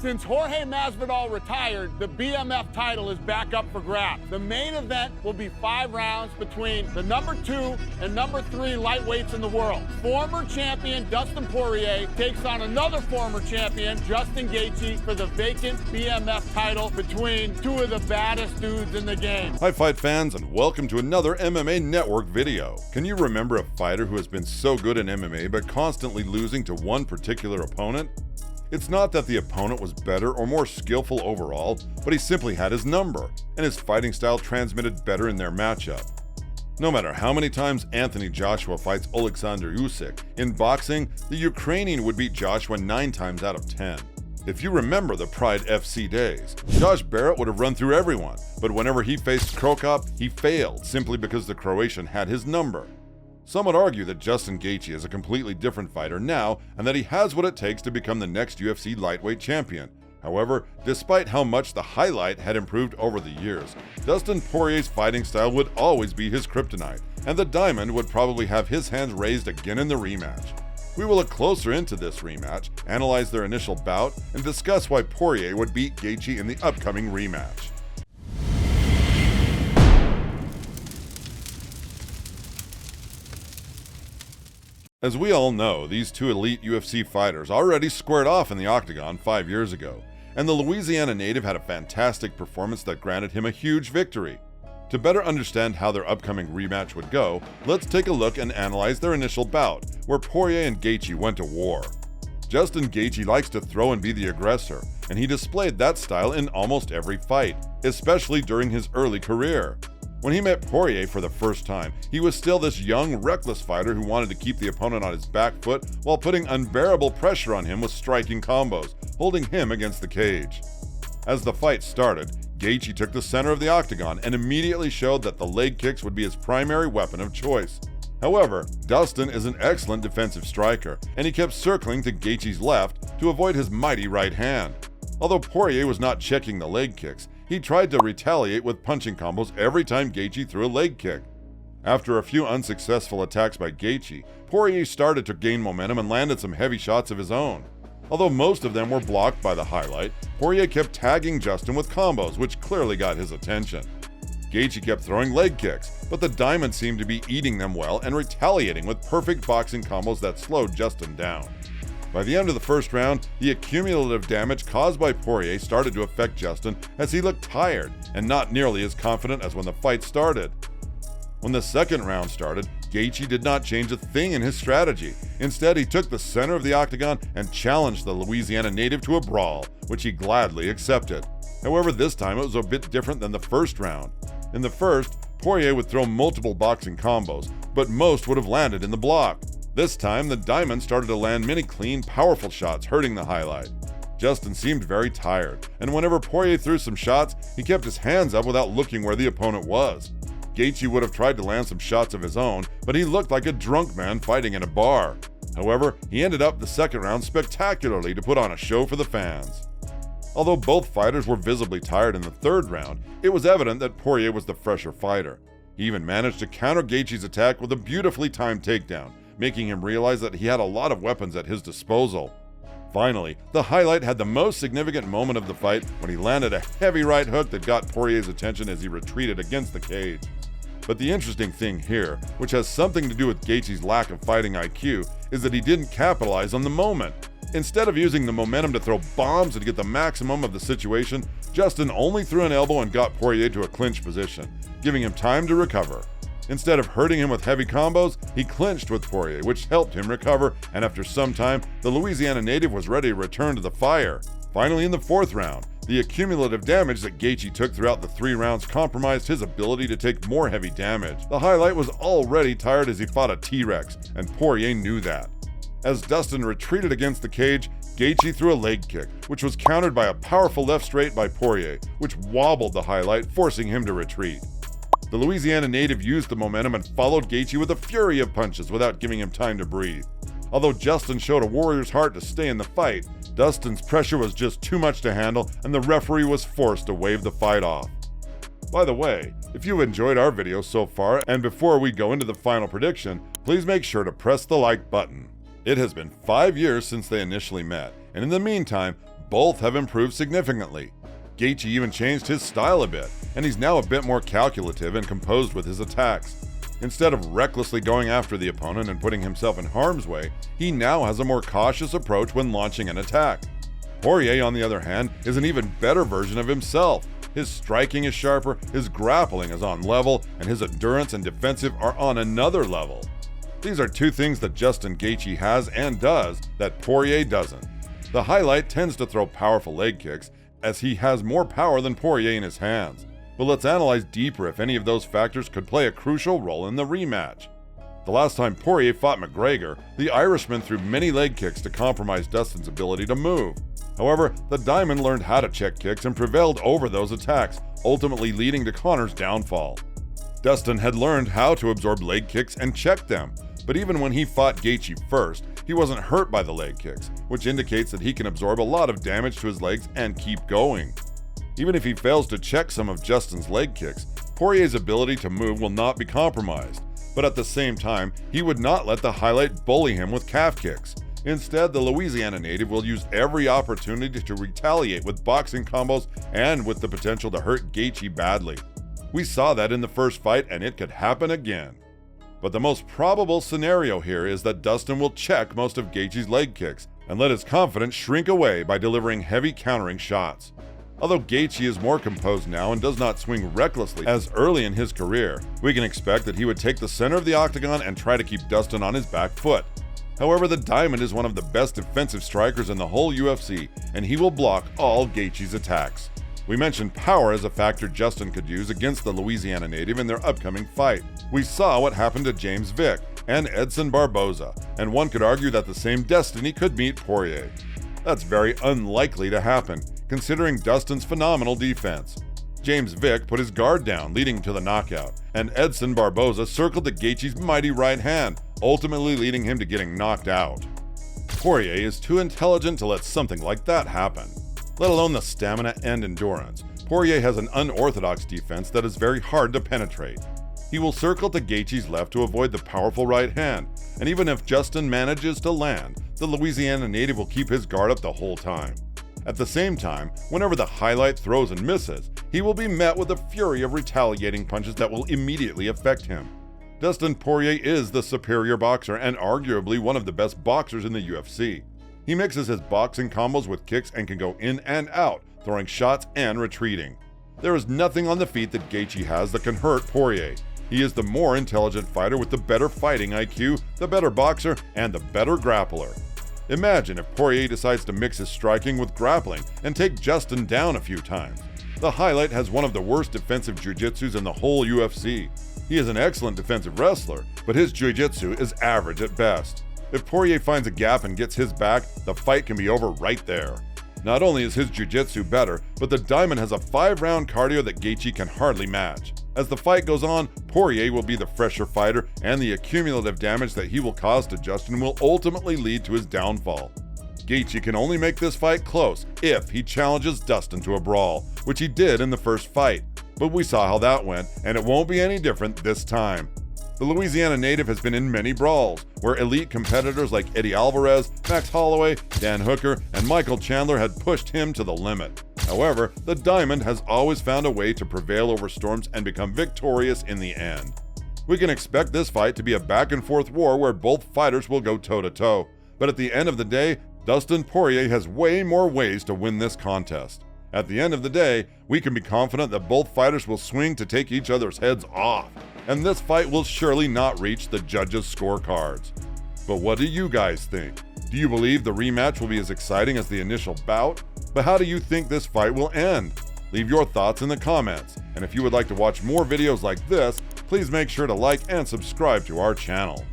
Since Jorge Masvidal retired, the BMF title is back up for grabs. The main event will be 5 rounds between the number 2 and number 3 lightweights in the world. Former champion Dustin Poirier takes on another former champion, Justin Gaethje, for the vacant BMF title between 2 of the baddest dudes in the game. Hi fight fans, and welcome to another MMA Network video. Can you remember a fighter who has been so good in MMA but constantly losing to one particular opponent? It's not that the opponent was better or more skillful overall, but he simply had his number, and his fighting style transmitted better in their matchup. No matter how many times Anthony Joshua fights Oleksandr Usyk, in boxing, the Ukrainian would beat Joshua 9 times out of 10. If you remember the Pride FC days, Josh Barnett would have run through everyone, but whenever he faced Cro Cop, he failed simply because the Croatian had his number. Some would argue that Justin Gaethje is a completely different fighter now and that he has what it takes to become the next UFC lightweight champion. However, despite how much the highlight had improved over the years, Dustin Poirier's fighting style would always be his kryptonite, and the Dimond would probably have his hands raised again in the rematch. We will look closer into this rematch, analyze their initial bout, and discuss why Poirier would beat Gaethje in the upcoming rematch. As we all know, these two elite UFC fighters already squared off in the octagon 5 years ago, and the Louisiana native had a fantastic performance that granted him a huge victory. To better understand how their upcoming rematch would go, let's take a look and analyze their initial bout, where Poirier and Gaethje went to war. Justin Gaethje likes to throw and be the aggressor, and he displayed that style in almost every fight, especially during his early career. When he met Poirier for the first time, he was still this young, reckless fighter who wanted to keep the opponent on his back foot while putting unbearable pressure on him with striking combos, holding him against the cage. As the fight started, Gaethje took the center of the octagon and immediately showed that the leg kicks would be his primary weapon of choice. However, Dustin is an excellent defensive striker, and he kept circling to Gaethje's left to avoid his mighty right hand. Although Poirier was not checking the leg kicks, he tried to retaliate with punching combos every time Gaethje threw a leg kick. After a few unsuccessful attacks by Gaethje, Poirier started to gain momentum and landed some heavy shots of his own. Although most of them were blocked by the highlight, Poirier kept tagging Justin with combos, which clearly got his attention. Gaethje kept throwing leg kicks, but the Dimond seemed to be eating them well and retaliating with perfect boxing combos that slowed Justin down. By the end of the first round, the accumulative damage caused by Poirier started to affect Justin as he looked tired and not nearly as confident as when the fight started. When the second round started, Gaethje did not change a thing in his strategy. Instead, he took the center of the octagon and challenged the Louisiana native to a brawl, which he gladly accepted. However, this time it was a bit different than the first round. In the first, Poirier would throw multiple boxing combos, but most would have landed in the block. This time, the Dimond started to land many clean, powerful shots, hurting the highlight. Justin seemed very tired, and whenever Poirier threw some shots, he kept his hands up without looking where the opponent was. Gaethje would have tried to land some shots of his own, but he looked like a drunk man fighting in a bar. However, he ended up the second round spectacularly to put on a show for the fans. Although both fighters were visibly tired in the third round, it was evident that Poirier was the fresher fighter. He even managed to counter Gaethje's attack with a beautifully timed takedown, making him realize that he had a lot of weapons at his disposal. Finally, the highlight had the most significant moment of the fight when he landed a heavy right hook that got Poirier's attention as he retreated against the cage. But the interesting thing here, which has something to do with Gaethje's lack of fighting IQ, is that he didn't capitalize on the moment. Instead of using the momentum to throw bombs and get the maximum of the situation, Justin only threw an elbow and got Poirier to a clinch position, giving him time to recover. Instead of hurting him with heavy combos, he clinched with Poirier, which helped him recover, and after some time, the Louisiana native was ready to return to the fire. Finally, in the fourth round, the accumulative damage that Gaethje took throughout the 3 rounds compromised his ability to take more heavy damage. The highlight was already tired as he fought a T-Rex, and Poirier knew that. As Dustin retreated against the cage, Gaethje threw a leg kick, which was countered by a powerful left straight by Poirier, which wobbled the highlight, forcing him to retreat. The Louisiana native used the momentum and followed Gaethje with a fury of punches without giving him time to breathe. Although Justin showed a warrior's heart to stay in the fight, Dustin's pressure was just too much to handle, and the referee was forced to wave the fight off. By the way, if you've enjoyed our video so far, and before we go into the final prediction, please make sure to press the like button. It has been 5 years since they initially met, and in the meantime, both have improved significantly. Gaethje even changed his style a bit, and he's now a bit more calculative and composed with his attacks. Instead of recklessly going after the opponent and putting himself in harm's way, he now has a more cautious approach when launching an attack. Poirier, on the other hand, is an even better version of himself. His striking is sharper, his grappling is on level, and his endurance and defensive are on another level. These are two things that Justin Gaethje has and does that Poirier doesn't. The highlight tends to throw powerful leg kicks, as he has more power than Poirier in his hands. But let's analyze deeper if any of those factors could play a crucial role in the rematch. The last time Poirier fought McGregor, the Irishman threw many leg kicks to compromise Dustin's ability to move. However, the Dimond learned how to check kicks and prevailed over those attacks, ultimately leading to Conor's downfall. Dustin had learned how to absorb leg kicks and check them, but even when he fought Gaethje first, he wasn't hurt by the leg kicks, which indicates that he can absorb a lot of damage to his legs and keep going. Even if he fails to check some of Justin's leg kicks, Poirier's ability to move will not be compromised, but at the same time, he would not let the highlight bully him with calf kicks. Instead, the Louisiana native will use every opportunity to retaliate with boxing combos and with the potential to hurt Gaethje badly. We saw that in the first fight, and it could happen again. But the most probable scenario here is that Dustin will check most of Gaethje's leg kicks and let his confidence shrink away by delivering heavy countering shots. Although Gaethje is more composed now and does not swing recklessly as early in his career, we can expect that he would take the center of the octagon and try to keep Dustin on his back foot. However, the Dimond is one of the best defensive strikers in the whole UFC, and he will block all Gaethje's attacks. We mentioned power as a factor Justin could use against the Louisiana native in their upcoming fight. We saw what happened to James Vick and Edson Barboza, and one could argue that the same destiny could meet Poirier. That's very unlikely to happen, considering Dustin's phenomenal defense. James Vick put his guard down, leading to the knockout, and Edson Barboza circled to Gaethje's mighty right hand, ultimately leading him to getting knocked out. Poirier is too intelligent to let something like that happen. Let alone the stamina and endurance, Poirier has an unorthodox defense that is very hard to penetrate. He will circle to Gaethje's left to avoid the powerful right hand, and even if Justin manages to land, the Louisiana native will keep his guard up the whole time. At the same time, whenever the highlight throws and misses, he will be met with a fury of retaliating punches that will immediately affect him. Dustin Poirier is the superior boxer and arguably one of the best boxers in the UFC. He mixes his boxing combos with kicks and can go in and out, throwing shots and retreating. There is nothing on the feet that Gaethje has that can hurt Poirier. He is the more intelligent fighter with the better fighting IQ, the better boxer, and the better grappler. Imagine if Poirier decides to mix his striking with grappling and take Justin down a few times. The highlight has one of the worst defensive jiu-jitsus in the whole UFC. He is an excellent defensive wrestler, but his jiu-jitsu is average at best. If Poirier finds a gap and gets his back, the fight can be over right there. Not only is his jiu-jitsu better, but the Dimond has a 5-round cardio that Gaethje can hardly match. As the fight goes on, Poirier will be the fresher fighter, and the accumulative damage that he will cause to Justin will ultimately lead to his downfall. Gaethje can only make this fight close if he challenges Dustin to a brawl, which he did in the first fight. But we saw how that went, and it won't be any different this time. The Louisiana native has been in many brawls, where elite competitors like Eddie Alvarez, Max Holloway, Dan Hooker, and Michael Chandler had pushed him to the limit. However, the Dimond has always found a way to prevail over storms and become victorious in the end. We can expect this fight to be a back-and-forth war where both fighters will go toe-to-toe, but at the end of the day, Dustin Poirier has way more ways to win this contest. At the end of the day, we can be confident that both fighters will swing to take each other's heads off, and this fight will surely not reach the judges' scorecards. But what do you guys think? Do you believe the rematch will be as exciting as the initial bout? But how do you think this fight will end? Leave your thoughts in the comments, and if you would like to watch more videos like this, please make sure to like and subscribe to our channel.